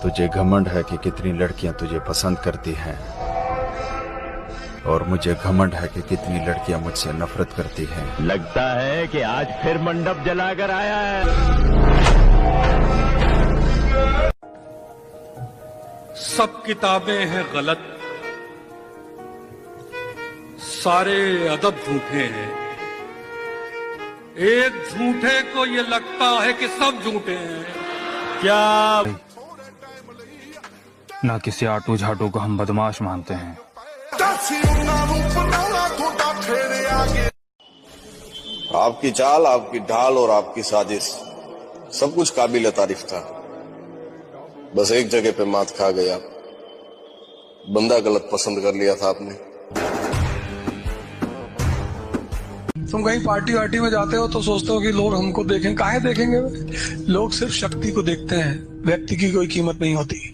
तुझे घमंड है कि कितनी लड़कियां तुझे पसंद करती हैं, और मुझे घमंड है कि कितनी लड़कियां मुझसे नफरत करती हैं। लगता है कि आज फिर मंडप जलाकर आया है। सब किताबें हैं गलत, सारे अदब झूठे हैं। एक झूठे को ये लगता है कि सब झूठे हैं। क्या ना किसी आटू झाटू को हम बदमाश मानते हैं। आपकी चाल, आपकी ढाल और आपकी साजिश सब कुछ काबिल तारीफ था। बस एक जगह पे मात खा गया, बंदा गलत पसंद कर लिया था आपने। तुम कहीं पार्टी वार्टी में जाते हो तो सोचते हो कि लोग हमको देखें। काहे देखेंगे? लोग सिर्फ शक्ति को देखते हैं, व्यक्ति की कोई कीमत नहीं होती।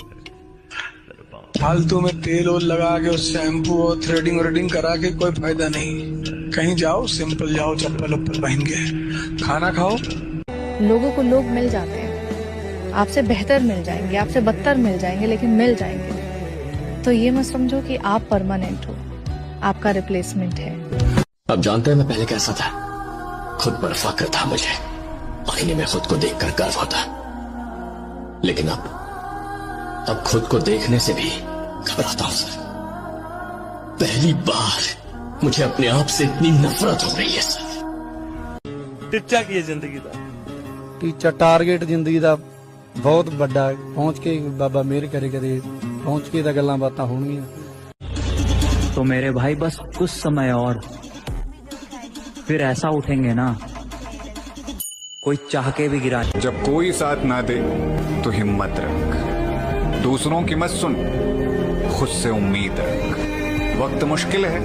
फालतू में तेल ओल लगा के उस शैम्पू और थ्रेडिंग व्रेडिंग करा के कोई फायदा नहीं। कहीं जाओ सिंपल जाओ, चप्पल उप्पल पहन के खाना खाओ। लोगों को लोग मिल जाते हैं, आपसे बेहतर मिल जाएंगे, आपसे बदतर मिल जाएंगे, लेकिन मिल जाएंगे। तो ये मत समझो कि आप परमानेंट हो, आपका रिप्लेसमेंट है। अब जानते हैं मैं पहले कैसा था। खुद पर फक्र था मुझे, आईने में खुद को देखकर गर्व होता। लेकिन अब खुद को देखने से भी घबराता हूं सर। पहली बार मुझे अपने आप से इतनी नफरत हो रही है सर। टिच्चा की जिंदगी का टीचा टारगेट जिंदगी का बहुत बड़ा पहुंच के बाबा मेहर करे करे पहुंच के गल्लां बातां होणगियां। तो मेरे भाई बस कुछ समय और, फिर ऐसा उठेंगे ना कोई चाह के भी गिरा। जब कोई साथ ना दे तो हिम्मत रख, दूसरों की मत सुन, खुद से उम्मीद रख। वक्त मुश्किल है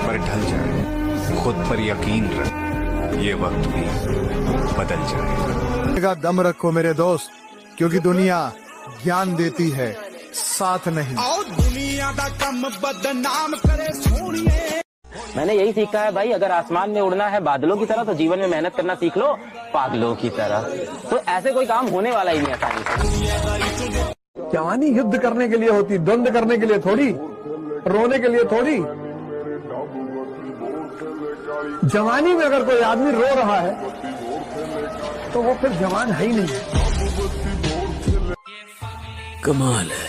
पर ढल जाए, खुद पर यकीन रख, ये वक्त भी बदल जाएगा। दम रखो मेरे दोस्त, क्योंकि दुनिया ज्ञान देती है, साथ नहीं। दुनिया दा कम बदनाम करे सोनिए। मैंने यही सीखा है भाई, अगर आसमान में उड़ना है बादलों की तरह तो जीवन में मेहनत करना सीख लो पागलों की तरह। तो ऐसे कोई काम होने वाला ही नहीं आसानी से। जवानी युद्ध करने के लिए होती, द्वंद करने के लिए थोड़ी, रोने के लिए थोड़ी। जवानी में अगर कोई आदमी रो रहा है तो वो फिर जवान है ही नहीं। कमाल है,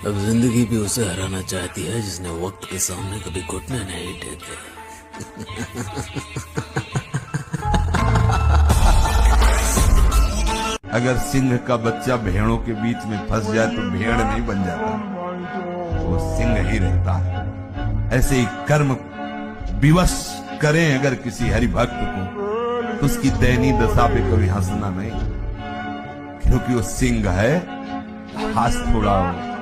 अब जिंदगी भी उसे हराना चाहती है जिसने वक्त के सामने कभी घुटने नहीं टेके। अगर सिंह का बच्चा भेड़ों के बीच में फंस जाए तो भेड़ नहीं बन जाता, वो सिंह ही रहता है। ऐसे ही कर्म विवश करें अगर किसी हरि भक्त को, तो उसकी दयनीय दशा पे कभी हंसना नहीं, क्योंकि वो सिंह है। हाथ थोड़ा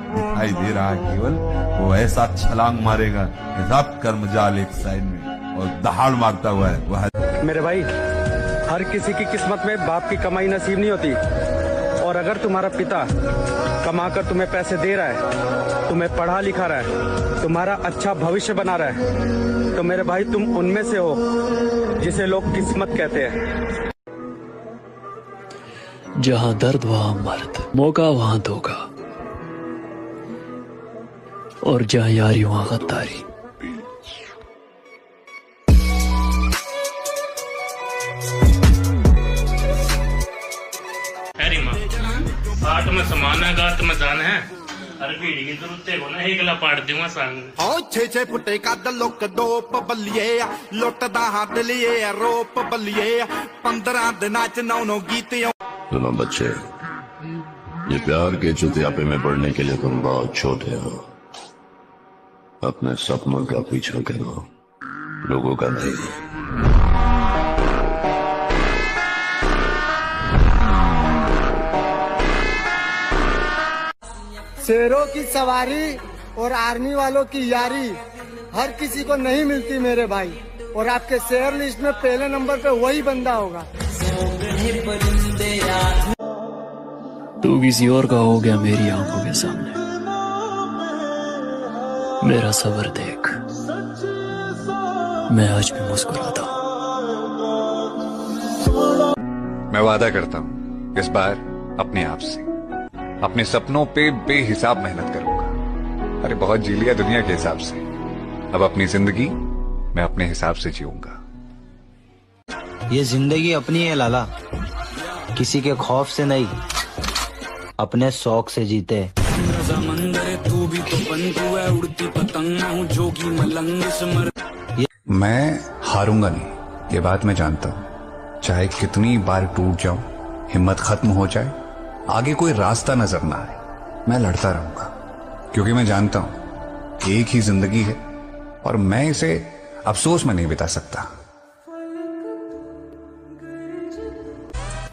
दिखाई दे रहा है केवल, वो ऐसा छलांग मारेगा कि सब कर्म जाल एक साइड में और दहाड़ मारता हुआ है वह। मेरे भाई, हर किसी की किस्मत में बाप की कमाई नसीब नहीं होती। और अगर तुम्हारा पिता कमाकर तुम्हें पैसे दे रहा है, तुम्हें पढ़ा लिखा रहा है, तुम्हारा अच्छा भविष्य बना रहा है, तो मेरे भाई तुम उनमें से हो जिसे लोग किस्मत कहते हैं। जहां दर्द वहां मर्द, मौका वहां धोखा, और जहां यारी वहां गद्दारी। आठ में समाना गात में जाना है, हर भीड़ की जरूरत है ना, एक ला पाड़ दूंगा संग। ओ छे फुटे का दलोक दोप बलिए, लुटदा हाथ लिए रोप बलिए, 15 दिना च 9 गीत। सुनो बच्चे, ये प्यार के चुतियापे में पड़ने के लिए तुम बहुत छोटे हो। अपने सपनों का पीछा करो, लोगों का नहीं। शेरों की सवारी और आर्मी वालों की यारी हर किसी को नहीं मिलती मेरे भाई, और आपके शेयर लिस्ट में पहले नंबर पे वही बंदा होगा। तू किसी और का हो गया मेरी आंखों के सामने। मेरा सब्र देख, मैं आज भी मुस्कुराता हूँ। मैं वादा करता हूँ इस बार अपने आप से। अपने सपनों पे बेहिसाब मेहनत करूंगा। अरे बहुत जी लिया दुनिया के हिसाब से, अब अपनी जिंदगी मैं अपने हिसाब से जीऊंगा। ये जिंदगी अपनी है लाला, किसी के खौफ से नहीं, अपने शौक से जीते। तू भी तो बंधु है, उड़ती पतंग हूँ जोगी मलंग सिमर। मैं हारूंगा नहीं, ये बात मैं जानता हूं। चाहे कितनी बार टूट जाऊं, हिम्मत खत्म हो जाए, आगे कोई रास्ता नजर ना आए, मैं लड़ता रहूंगा, क्योंकि मैं जानता हूं एक ही जिंदगी है और मैं इसे अफसोस में नहीं बिता सकता।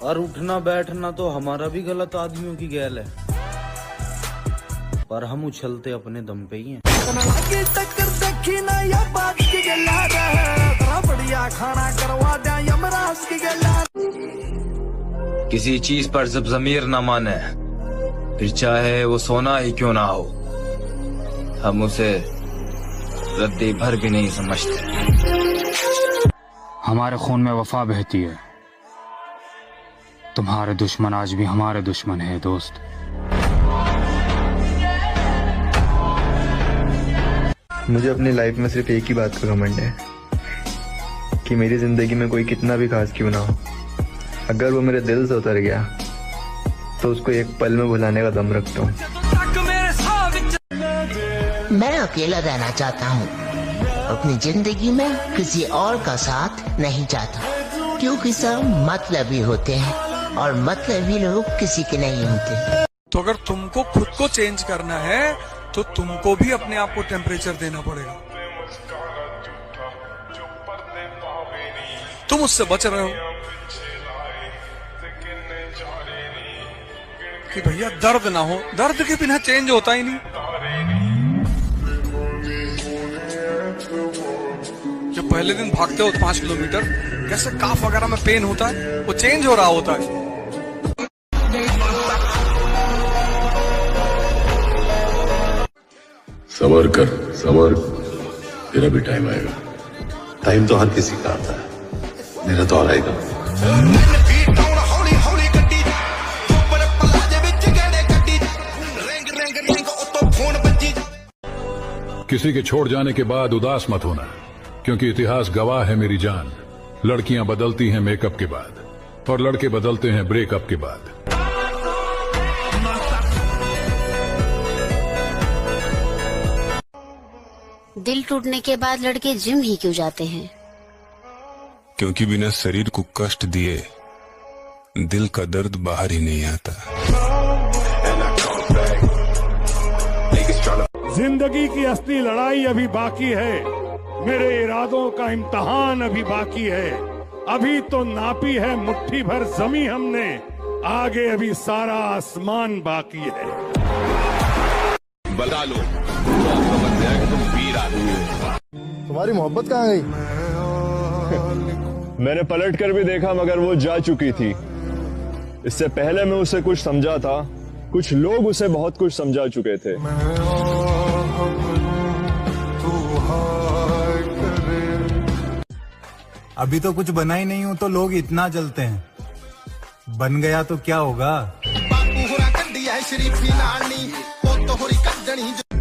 और उठना बैठना तो हमारा भी गलत आदमियों की गैल है, पर हम उछलते अपने दम पे ही हैं। किसी चीज पर जब ज़मीर न माने, फिर चाहे वो सोना ही क्यों ना हो, हम उसे रद्दी भर भी नहीं समझते। हमारे खून में वफा बहती है, तुम्हारे दुश्मन आज भी हमारे दुश्मन है दोस्त। मुझे अपनी लाइफ में सिर्फ एक ही बात का घमंड है कि मेरी जिंदगी में कोई कितना भी खास क्यों ना हो, अगर वो मेरे दिल से उतर गया तो उसको एक पल में भुलाने का दम रखता हूँ। मैं अकेला रहना चाहता हूँ, अपनी जिंदगी में किसी और का साथ नहीं चाहता, क्योंकि सब मतलबी होते हैं और मतलबी लोग किसी के नहीं होते। तो अगर तुमको खुद को चेंज करना है तो तुमको भी अपने आप को टेम्परेचर देना पड़ेगा। तुम उससे बच रहे हो कि भैया दर्द ना हो, दर्द के बिना चेंज होता ही नहीं। जब पहले दिन भागते हो 5 किलोमीटर, कैसे काफ वगैरह में पेन होता है, वो चेंज हो रहा होता है। सबर कर, सबर, तेरा भी टाइम आएगा। टाइम तो हर किसी का आता है, मेरा तो आ रहेगा। किसी के छोड़ जाने के बाद उदास मत होना, क्योंकि इतिहास गवाह है मेरी जान। लड़कियां बदलती हैं मेकअप के बाद और लड़के बदलते हैं ब्रेकअप के बाद। दिल टूटने के बाद लड़के जिम ही क्यों जाते हैं? क्योंकि बिना शरीर को कष्ट दिए दिल का दर्द बाहर ही नहीं आता। जिंदगी की असली लड़ाई अभी बाकी है, मेरे इरादों का इम्तहान अभी बाकी है। अभी तो नापी है मुट्ठी भर जमी हमने, आगे अभी सारा आसमान बाकी है। बता लो तो आपको बन जाएगा कि तुम वीर आदमी हो। तुम्हारी मोहब्बत कहाँ गई? मैंने पलट कर भी देखा मगर वो जा चुकी थी। इससे पहले मैं उसे कुछ समझा था, कुछ लोग उसे बहुत कुछ समझा चुके थे। अभी तो कुछ बना ही नहीं हूं तो लोग इतना जलते हैं, बन गया तो क्या होगा?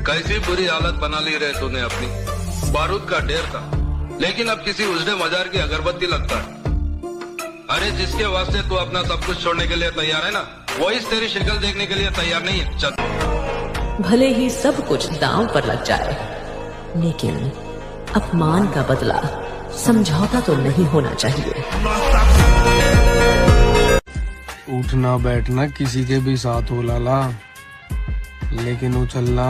कैसी बुरी हालत बना ली रहे तूने अपनी। बारूद का ढेर था लेकिन अब किसी उजड़े मजार की अगरबत्ती लगता है। अरे जिसके वास्ते तू अपना सब कुछ छोड़ने के लिए तैयार है ना, वो इस तेरी शक्ल देखने के लिए तैयार नहीं है। चल। भले ही सब कुछ दांव पर लग जाए, लेकिन अपमान का बदला समझौता तो नहीं होना चाहिए। उठना बैठना किसी के भी साथ हो लाला, लेकिन उछलना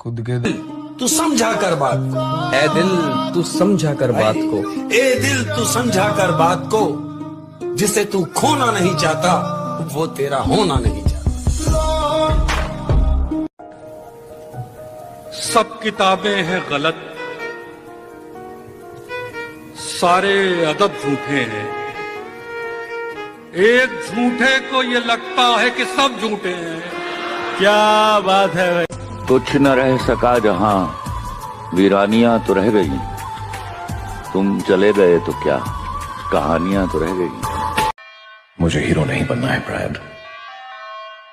खुद के दिल। तू समझा कर बात को, ए दिल तू समझा कर बात को, ए दिल तू समझा कर बात को। जिसे तू खोना नहीं चाहता वो तेरा होना नहीं चाहता। सब किताबें हैं गलत, सारे अदब झूठे हैं। एक झूठे को ये लगता है कि सब झूठे हैं। क्या बात है भाई। कुछ न रह सका जहां, वीरानियां तो रह गई। तुम चले गए तो क्या, कहानियां तो रह गई। मुझे हीरो नहीं बनना है ब्रैड,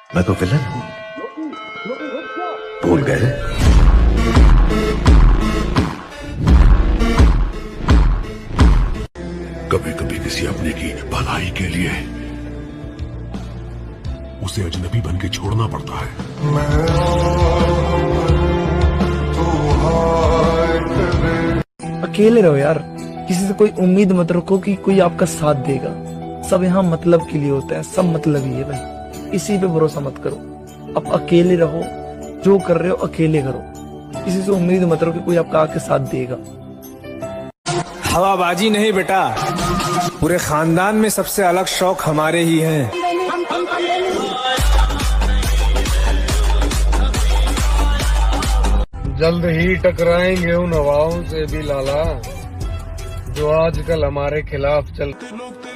मैं तो विलन हूं, भूल गए? कभी कभी किसी अपने की भलाई के लिए उसे अजनबी बन के छोड़ना पड़ता है। अकेले रहो यार, किसी से कोई उम्मीद मत रखो कि कोई आपका साथ देगा। सब यहाँ मतलब के लिए होता है, सब मतलब ही है भाई, इसी पे भरोसा मत करो। अब अकेले रहो, जो कर रहे हो अकेले करो, किसी से उम्मीद मत रखो कि कोई आपका आके साथ देगा। हवाबाजी नहीं बेटा, पूरे खानदान में सबसे अलग शौक हमारे ही हैं। जल्द ही टकराएंगे उन हवाओं से भी लाला, जो आजकल हमारे खिलाफ चल।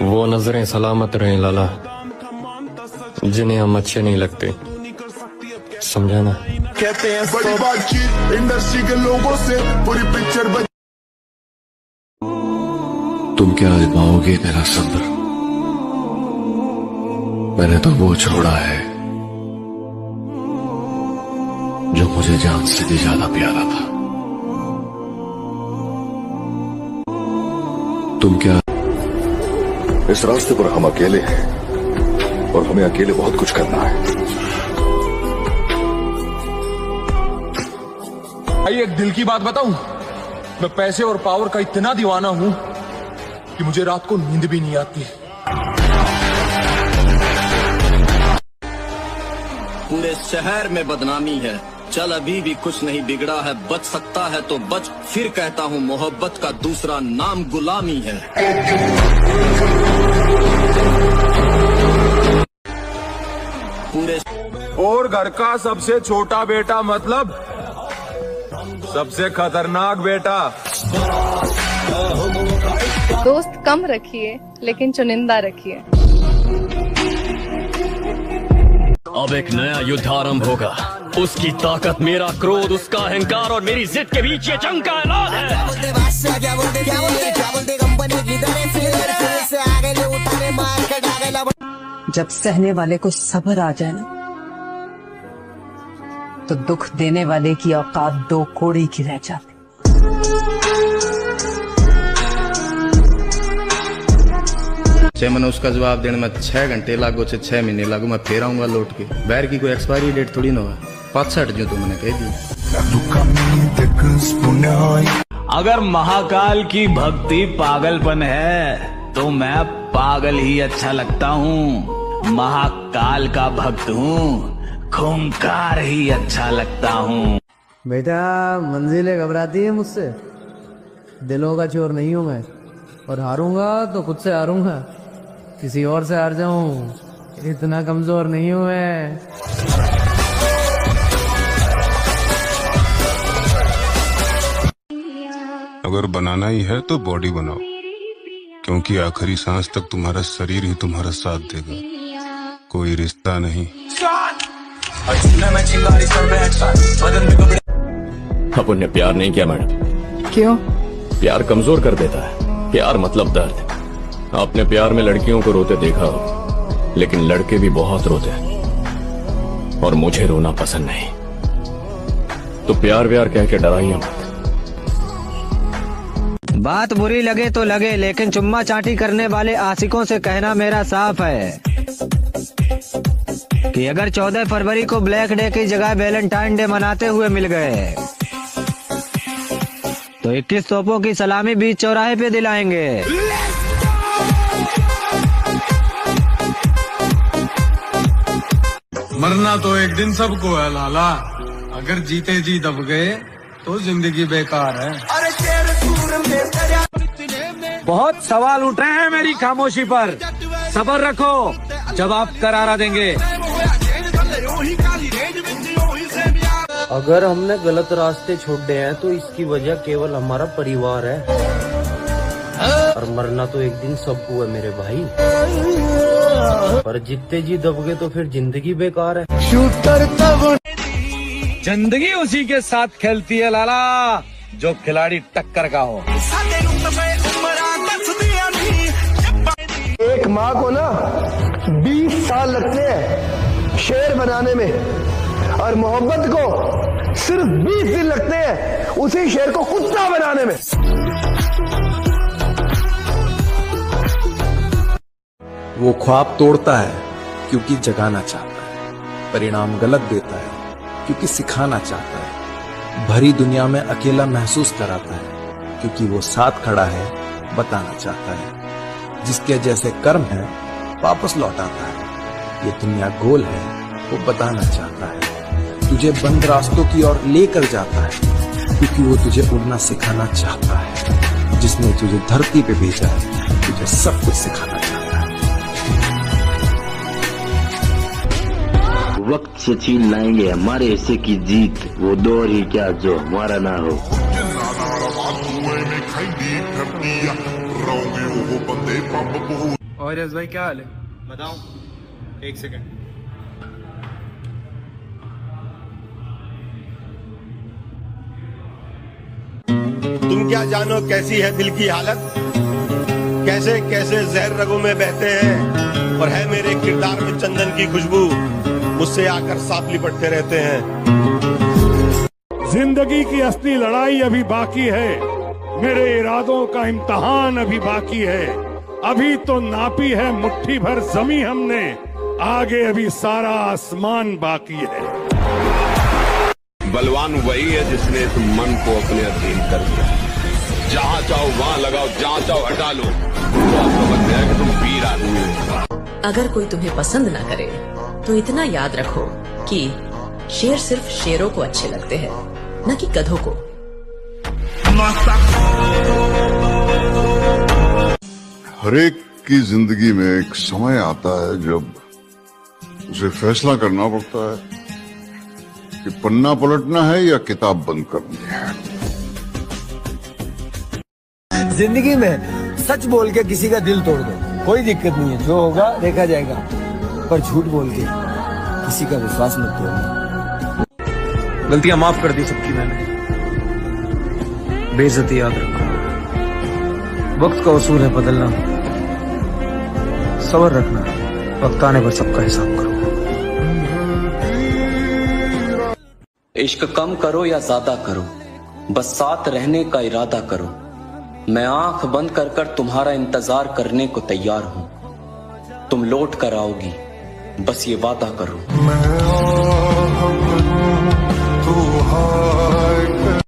वो नजरें सलामत रहे लाला, जिन्हें हम अच्छे नहीं लगते, समझा ना? कहते हैं बड़ी बातचीत इंडस्ट्री के लोगों से, पूरी पिक्चर बन। तुम क्या आजमाओगे मेरा सब्र? मैंने तो वो छोड़ा है जो मुझे जान से भी ज्यादा प्यारा था। तुम क्या? इस रास्ते पर हम अकेले हैं और हमें अकेले बहुत कुछ करना है। भाई एक दिल की बात बताऊं, मैं पैसे और पावर का इतना दीवाना हूं कि मुझे रात को नींद भी नहीं आती। पूरे शहर में बदनामी है, चल अभी भी कुछ नहीं बिगड़ा है, बच सकता है तो बच, फिर कहता हूँ मोहब्बत का दूसरा नाम गुलामी है। पूरे और घर का सबसे छोटा बेटा मतलब सबसे खतरनाक बेटा। दोस्त कम रखिए लेकिन चुनिंदा रखिए। अब एक नया युद्ध आरंभ होगा, उसकी ताकत, मेरा क्रोध, उसका अहंकार और मेरी जिद के बीच ये जंग का ऐलान है। जब सहने वाले को सब्र आ जाए ना, तो दुख देने वाले की औकात दो कोड़ी की रह जाती। मैंने उसका जवाब देने में 6 घंटे लागू, 6 महीने लागू, मैं फिर आऊंगा लौट के। बैर की कोई एक्सपायरी डेट थोड़ी ना हुआ, 5-60 जो तो मैंने कह दी। अगर महाकाल की भक्ति पागलपन है तो मैं पागल ही अच्छा लगता हूँ। महाकाल का भक्त हूँ, खूंखार ही अच्छा लगता हूँ। बेटा मंजिलें घबराती है मुझसे, दिलों का चोर नहीं हूँ मैं, और हारूंगा तो खुद से हारूंगा, किसी और से हार जाऊं इतना कमजोर नहीं हूं मैं। अगर बनाना ही है तो बॉडी बनाओ, क्योंकि आखिरी सांस तक तुम्हारा शरीर ही तुम्हारा साथ देगा, कोई रिश्ता नहीं। अपन ने प्यार नहीं किया मैडम। क्यों? प्यार कमजोर कर देता है, प्यार मतलब दर्द। आपने प्यार में लड़कियों को रोते देखा हो, लेकिन लड़के भी बहुत रोते हैं, और मुझे रोना पसंद नहीं। तो प्यार व्यार कह के डराइए मत। बात बुरी लगे तो लगे, लेकिन चुम्मा चाटी करने वाले आशिकों से कहना मेरा साफ है कि अगर 14 फरवरी को ब्लैक डे की जगह वैलेंटाइन डे मनाते हुए मिल गए तो 21 तोपों की सलामी बीच चौराहे पे दिलाएंगे। मरना तो एक दिन सबको है लाला, अगर जीते जी दब गए तो जिंदगी बेकार है। बहुत सवाल उठ रहे हैं मेरी खामोशी पर, सब्र रखो, जवाब करारा देंगे। अगर हमने गलत रास्ते छोड़े हैं तो इसकी वजह केवल हमारा परिवार है, और मरना तो एक दिन सबको है मेरे भाई, पर जितने जी दब गए तो फिर जिंदगी बेकार है। शूटर तब जिंदगी उसी के साथ खेलती है लाला जो खिलाड़ी टक्कर का हो। एक माँ को ना 20 साल लगते हैं शेर बनाने में, और मोहब्बत को सिर्फ 20 दिन लगते हैं उसी शेर को कुत्ता बनाने में। वो ख्वाब तोड़ता है क्योंकि जगाना चाहता है, परिणाम गलत देता है क्योंकि सिखाना चाहता है, भरी दुनिया में अकेला महसूस कराता है क्योंकि वो साथ खड़ा है, बताना चाहता है। जिसके जैसे कर्म है वापस लौटाता है, ये दुनिया गोल है वो बताना चाहता है। तुझे बंद रास्तों की ओर लेकर जाता है क्योंकि वो तुझे उड़ना सिखाना चाहता है। जिसने तुझे धरती पे भेजा है तुझे सब कुछ सिखाना चाहता है। वक्त से छीन लाएंगे हमारे हिस्से की जीत, वो दौर ही क्या जो हमारा ना हो। और यस भाई क्या हाल है? बताऊं? एक सेकंड। तुम क्या जानो कैसी है दिल की हालत, कैसे कैसे जहर रगों में बहते हैं, और है मेरे किरदार में चंदन की खुशबू, मुझसे आकर साथ लिपटते रहते हैं। जिंदगी की असली लड़ाई अभी बाकी है, मेरे इरादों का इम्तहान अभी बाकी है। अभी तो नापी है मुट्ठी भर जमी हमने, आगे अभी सारा आसमान बाकी है। बलवान वही है जिसने इस मन को अपने अधीन कर दिया। जहाँ चाहो वहाँ लगाओ, जहाँ चाहो हटा लो, तो आपको बन गया कि तुम वीर आदमी हो। अगर कोई तुम्हें पसंद ना करे तो इतना याद रखो कि शेर सिर्फ शेरों को अच्छे लगते हैं, न कि गधों को। हर एक की जिंदगी में एक समय आता है जब उसे फैसला करना पड़ता है कि पन्ना पलटना है या किताब बंद करनी है। जिंदगी में सच बोल के किसी का दिल तोड़ दो, कोई दिक्कत नहीं है, जो होगा देखा जाएगा, पर झूठ बोल के किसी का विश्वास मत तोड़ना। गलतियां माफ कर दी सबकी मैंने, बेइज्जती याद रखो। वक्त का उसूल है बदलना, सब्र रखना, वक्त आने पर सबका हिसाब करो। इश्क कम करो या ज्यादा करो, बस साथ रहने का इरादा करो। मैं आंख बंद कर कर तुम्हारा इंतजार करने को तैयार हूं, तुम लौट कर आओगी, बस ये वादा करो।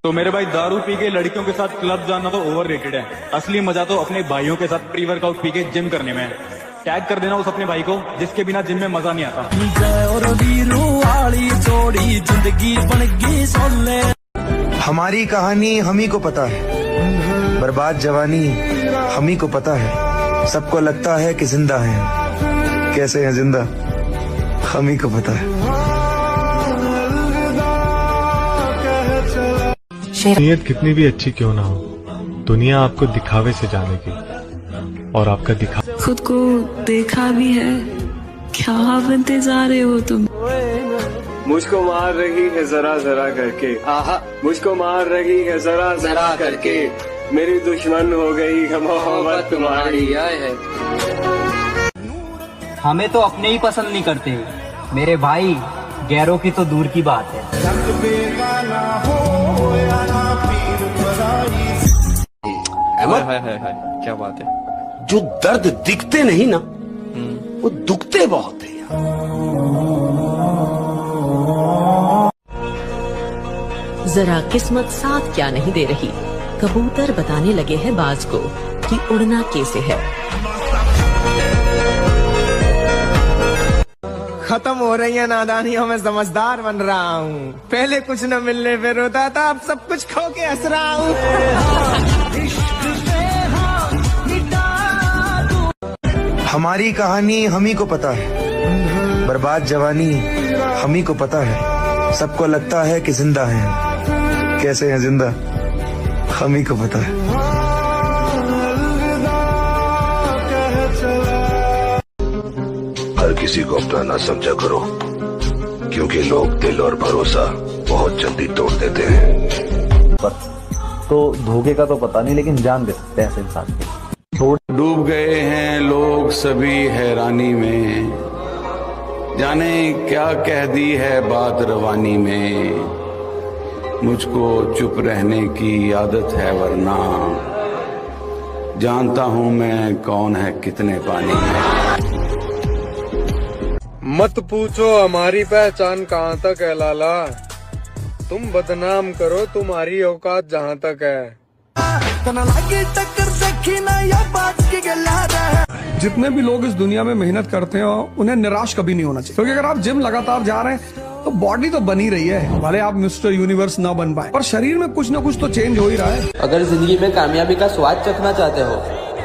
तो मेरे भाई दारू पी के लड़कियों के साथ क्लब जाना तो ओवररेटेड है। असली मजा तो अपने भाइयों के साथ प्री वर्कआउट पी के जिम करने में है। टैग कर देना उस अपने भाई को जिसके बिना जिम में मजा नहीं आता। हमारी कहानी हम ही को पता है, बर्बाद जवानी हम ही को पता है। सबको लगता है कि जिंदा है, कैसे हैं जिंदा हम ही को पता है। नीयत कितनी भी अच्छी क्यों ना हो, दुनिया आपको दिखावे से जानेगी, और आपका दिखा खुद को देखा भी है, क्या बनते जा रहे हो तुम। मुझको मार रही है जरा जरा करके, आहा मुझको मार रही है जरा जरा करके, मेरी दुश्मन हो गई है मोहब्बत तुम्हारी। है हमें तो अपने ही पसंद नहीं करते मेरे भाई, गैरों की तो दूर की बात है। क्या बात है। जो दर्द दिखते नहीं ना वो दुखते बहुत है। जरा किस्मत साथ क्या नहीं दे रही, कबूतर बताने लगे हैं बाज को कि उड़ना कैसे है। खत्म हो रही है नादानियों में समझदार बन रहा हूँ, पहले कुछ न मिलने पे रोता था, अब सब कुछ खो के हंस रहा हूँ। हमारी कहानी हम ही को पता है, बर्बाद जवानी हम ही को पता है। सबको लगता है कि जिंदा है, कैसे हैं जिंदा हम ही को पता है। हर किसी को अपना ना समझा करो, क्योंकि लोग दिल और भरोसा बहुत जल्दी तोड़ देते हैं। तो धोखे का तो पता नहीं, लेकिन जान दे सकते हैं ऐसे इंसान की। डूब गए हैं लोग सभी हैरानी में, जाने क्या कह दी है बात रवानी में, मुझको चुप रहने की आदत है वरना जानता हूं मैं कौन है कितने पानी में। मत पूछो हमारी पहचान कहाँ तक है लाला, तुम बदनाम करो तुम्हारी औकात जहाँ तक है। जितने भी लोग इस दुनिया में मेहनत करते हैं उन्हें निराश कभी नहीं होना चाहिए, क्योंकि अगर आप जिम लगातार जा रहे हैं तो बॉडी तो बनी रही है, भले आप मिस्टर यूनिवर्स ना बन पाए, पर शरीर में कुछ ना कुछ तो चेंज हो ही रहा है। अगर जिंदगी में कामयाबी का स्वाद चखना चाहते हो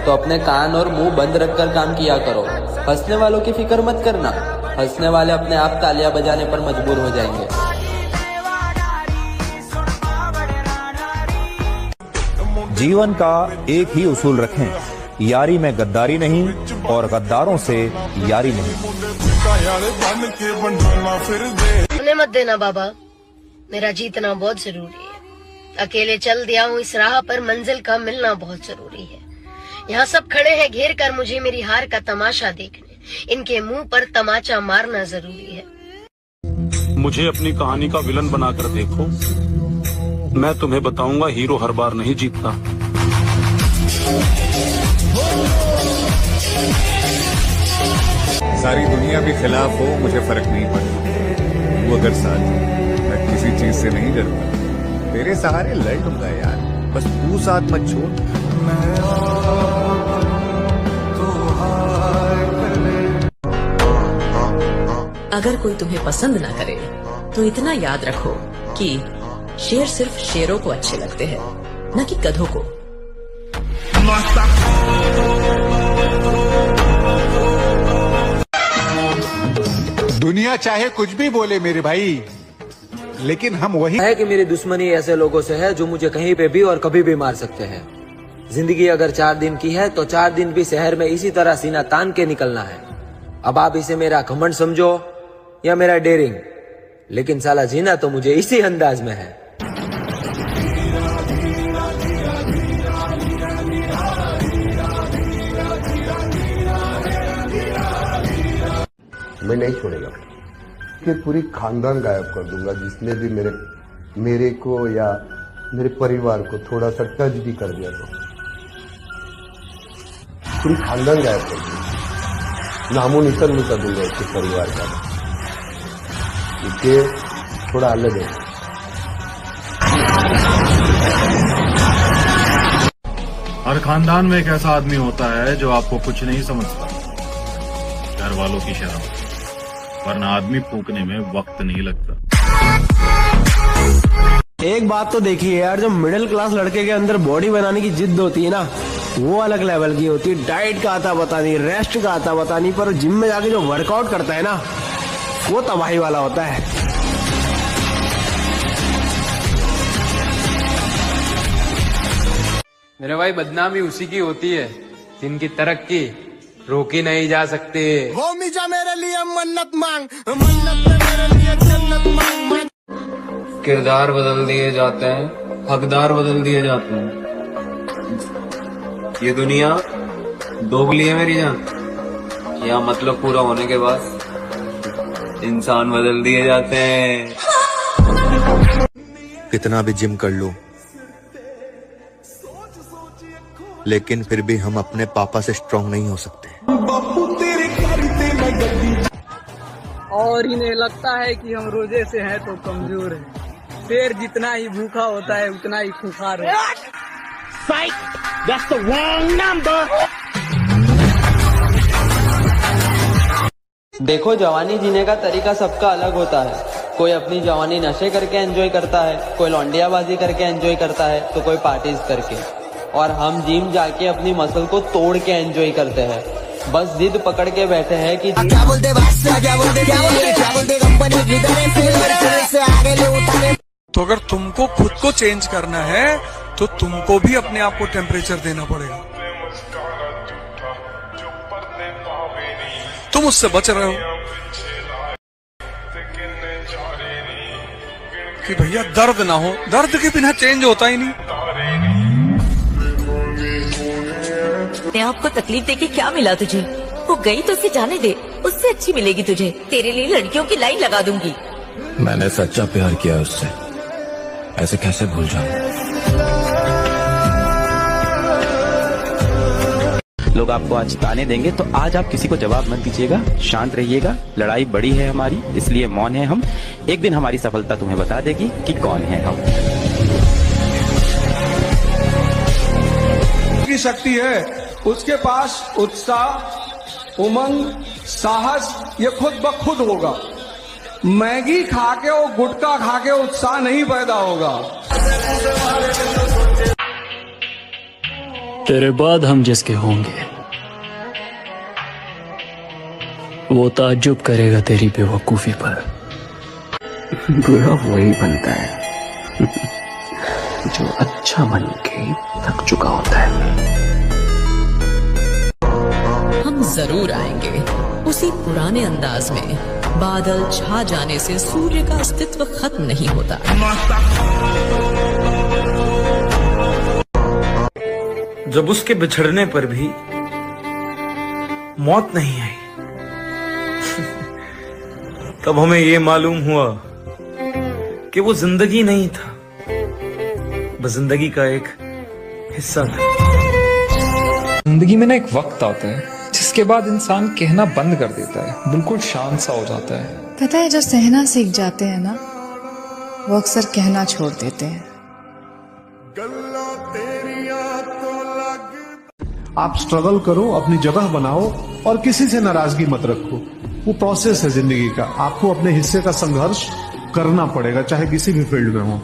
तो अपने कान और मुंह बंद रखकर काम किया करो। हंसने वालों की फिक्र मत करना, हंसने वाले अपने आप तालियां बजाने पर मजबूर हो जाएंगे। जीवन का एक ही उसूल रखें, यारी में गद्दारी नहीं और गद्दारों से यारी नहीं। उन्हें मत देना बाबा, मेरा जीतना बहुत जरूरी है। अकेले चल दिया हूँ इस राह पर, मंजिल का मिलना बहुत जरूरी है। यहाँ सब खड़े हैं घेर कर मुझे मेरी हार का तमाशा देखने, इनके मुंह पर तमाचा मारना जरूरी है। मुझे अपनी कहानी का विलन बनाकर देखो, मैं तुम्हें बताऊंगा हीरो हर बार नहीं जीतता। सारी दुनिया भी खिलाफ हो मुझे फर्क नहीं पड़ता, वो अगर साथ हो मैं किसी चीज से नहीं डरता, तेरे सहारे लड़ लूंगा यार, बस तू साथ मत छोड़। अगर कोई तुम्हें पसंद ना करे तो इतना याद रखो कि शेर सिर्फ शेरों को अच्छे लगते हैं, न कि गधों को। दुनिया चाहे कुछ भी बोले मेरे भाई, लेकिन हम वही है कि मेरी दुश्मनी ऐसे लोगों से है जो मुझे कहीं पे भी और कभी भी मार सकते हैं। जिंदगी अगर 4 दिन की है तो 4 दिन भी शहर में इसी तरह सीना तान के निकलना है। अब आप इसे मेरा घमंड समझो या मेरा डेयरिंग, लेकिन साला जीना तो मुझे इसी अंदाज में है। मैं नहीं छोड़ेगा कि पूरी खानदान गायब कर दूंगा, जिसने भी मेरे को या मेरे परिवार को थोड़ा सा टच भी कर दिया तो पूरी खानदान गायब कर दूंगा, नामो निशान मिटा दूंगा उसके परिवार का, क्योंकि थोड़ा अलग है। हर खानदान में एक ऐसा आदमी होता है जो आपको कुछ नहीं समझता, घर वालों की शर्म, वरना आदमी फूकने में वक्त नहीं लगता। एक बात तो देखिए यार, जो मिडिल क्लास लड़के के अंदर बॉडी बनाने की जिद होती है ना, वो अलग लेवल की होती है। डाइट का आता पता नहीं, रेस्ट का आता पता नहीं, पर जिम में जाके जो वर्कआउट करता है ना, वो तबाही वाला होता है। मेरे भाई बदनामी उसी की होती है जिनकी तरक्की रोकी नहीं जा सकती। हो मिजा मेरे लिए मन्नत मांग, मन्नत मेरे लिए जन्नत मांग। किरदार बदल दिए जाते हैं, हकदार बदल दिए जाते हैं। ये दुनिया दोगली है मेरी जान, या मतलब पूरा होने के बाद इंसान बदल दिए जाते हैं। कितना भी जिम कर लो, लेकिन फिर भी हम अपने पापा से स्ट्रांग नहीं हो सकते। और इन्हें लगता है कि हम रोजे से हैं तो कमजोर हैं। शेर जितना ही भूखा होता है उतना ही खुखार है। That's the wrong number. देखो, जवानी जीने का तरीका सबका अलग होता है। कोई अपनी जवानी नशे करके एंजॉय करता है, कोई लौंडियाबाजी करके एंजॉय करता है, तो कोई पार्टीज करके। और हम जिम जाके अपनी मसल को तोड़ के एंजॉय करते हैं। बस जिद पकड़ के बैठे हैं कि क्या बोलते तो अगर तुमको खुद को चेंज करना है तो तुमको भी अपने आप को टेम्परेचर देना पड़ेगा। तुम उससे बच रहे हो कि भैया दर्द ना हो, दर्द के बिना चेंज होता ही नहीं। आपको तकलीफ देके क्या मिला तुझे? वो गई तो उसे जाने दे, उससे अच्छी मिलेगी तुझे। तेरे लिए लड़कियों की लाइन लगा दूंगी। मैंने सच्चा प्यार किया उससे, ऐसे कैसे भूल जाऊं? लोग आपको आज ताने देंगे तो आज आप किसी को जवाब मत दीजिएगा, शांत रहिएगा। लड़ाई बड़ी है हमारी, इसलिए मौन है हम। एक दिन हमारी सफलता तुम्हें बता देगी कि कौन है हम। की शक्ति है, उसके पास उत्साह, उमंग, साहस ये खुद ब खुद होगा। मैगी खा के और गुटखा खा के उत्साह नहीं पैदा होगा। तेरे बाद हम जिसके होंगे वो ताज्जुब करेगा तेरी बेवकूफी पर। बुरा वही बनता है जो अच्छा बन के थक चुका होता है। हम जरूर आएंगे उसी पुराने अंदाज में। बादल छा जाने से सूर्य का अस्तित्व खत्म नहीं होता। जब उसके बिछड़ने पर भी मौत नहीं आई, तब हमें ये मालूम हुआ कि वो जिंदगी नहीं था, बस जिंदगी का एक हिस्सा था। जिंदगी में ना एक वक्त आता है जिसके बाद इंसान कहना बंद कर देता है, बिल्कुल शांत सा हो जाता है। पता है, जो सहना सीख जाते हैं ना, वो अक्सर कहना छोड़ देते हैं। आप स्ट्रगल करो, अपनी जगह बनाओ और किसी से नाराजगी मत रखो। वो प्रोसेस है जिंदगी का, आपको अपने हिस्से का संघर्ष करना पड़ेगा, चाहे किसी भी फील्ड में हो।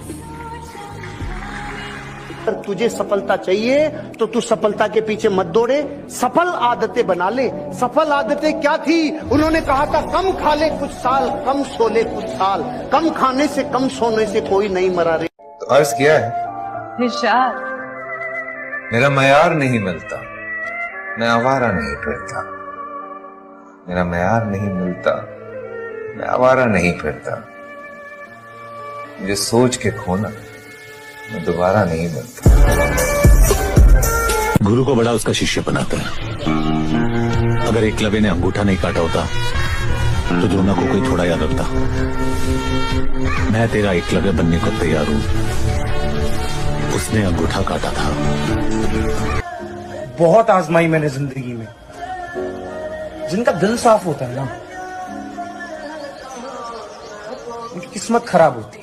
अगर तुझे सफलता चाहिए तो तू सफलता के पीछे मत दौड़े, सफल आदतें बना ले। सफल आदतें क्या थी? उन्होंने कहा था कम खा ले कुछ साल, कम सो ले कुछ साल। कम खाने से कम सोने से कोई नहीं मरा रे। तो अर्ज किया है, मेरा मयार नहीं मिलता, मैं आवारा नहीं फिरता। मेरा मयार नहीं मिलता, मैं आवारा नहीं फिरता। मुझे सोच के खोना मैं दोबारा नहीं मिलता। गुरु को बड़ा उसका शिष्य बनाता है। अगर एकलव्य ने अंगूठा नहीं काटा होता तो द्रोणा को कोई थोड़ा याद रखता। मैं तेरा एकलव्य बनने को तैयार हूं, उसने अंगूठा काटा था। बहुत आजमाई मैंने जिंदगी में। जिनका दिल साफ होता है ना, उनकी किस्मत खराब होती है।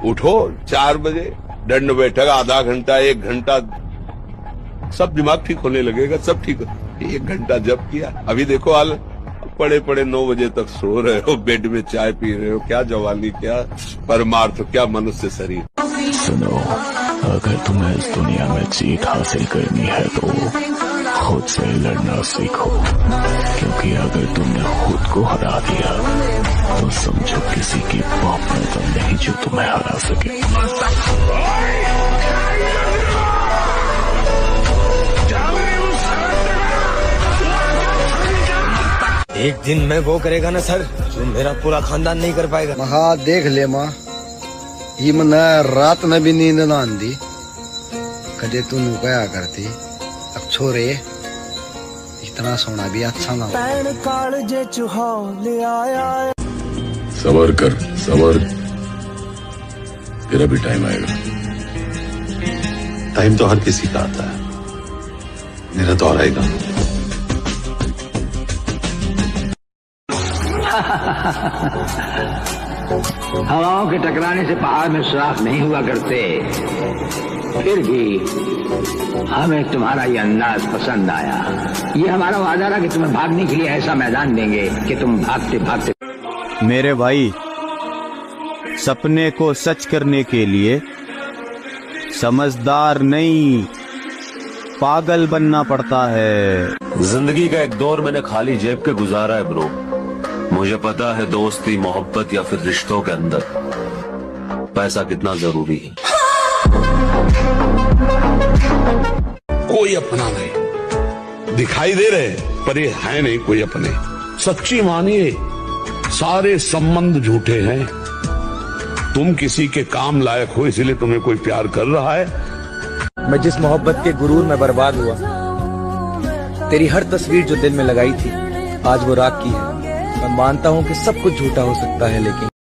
उठो 4 बजे, दंड बैठक आधा घंटा 1 घंटा, सब दिमाग ठीक होने लगेगा, सब ठीक। 1 घंटा जब किया, अभी देखो हाल, पड़े पड़े 9 बजे तक सो रहे हो, बेड में चाय पी रहे हो। क्या जवानी, क्या परमार्थ, क्या मनुष्य शरीर। सुनो, अगर तुम्हें इस दुनिया में जीत हासिल करनी है तो खुद से लड़ना सीखो, क्योंकि अगर तुमने खुद को हरा दिया तो समझो किसी की बाप में तो नहीं जो तुम्हें हरा सके। एक दिन मैं वो करेगा ना सर, जो मेरा पूरा खानदान नहीं कर पाएगा। महा देख ले माँ, ये मन रात में भी नींद ना आंदी। कदे तू क्या करती, अब छोरे इतना सोना भी अच्छा ना हो। सबर कर, सबर, तेरा भी टाइम आएगा। टाइम तो हर किसी का आता है, मेरा तो आएगा। हवाओं के टकराने से पहाड़ में सुराख नहीं हुआ करते, फिर भी हमें तुम्हारा ये अंदाज पसंद आया। ये हमारा वादा रहा कि तुम्हें भागने के लिए ऐसा मैदान देंगे कि तुम भागते भागते। मेरे भाई, सपने को सच करने के लिए समझदार नहीं, पागल बनना पड़ता है। जिंदगी का एक दौर मैंने खाली जेब के गुजारा है ब्रो। मुझे पता है दोस्ती, मोहब्बत या फिर रिश्तों के अंदर पैसा कितना जरूरी है। कोई अपना नहीं, दिखाई दे रहे पर ये है नहीं कोई अपने। सच्ची मानिए, सारे संबंध झूठे हैं। तुम किसी के काम लायक हो इसलिए तुम्हें कोई प्यार कर रहा है। मैं जिस मोहब्बत के गुरूर में बर्बाद हुआ, तेरी हर तस्वीर जो दिल में लगाई थी आज वो राख की है। मैं मानता हूँ कि सब कुछ झूठा हो सकता है, लेकिन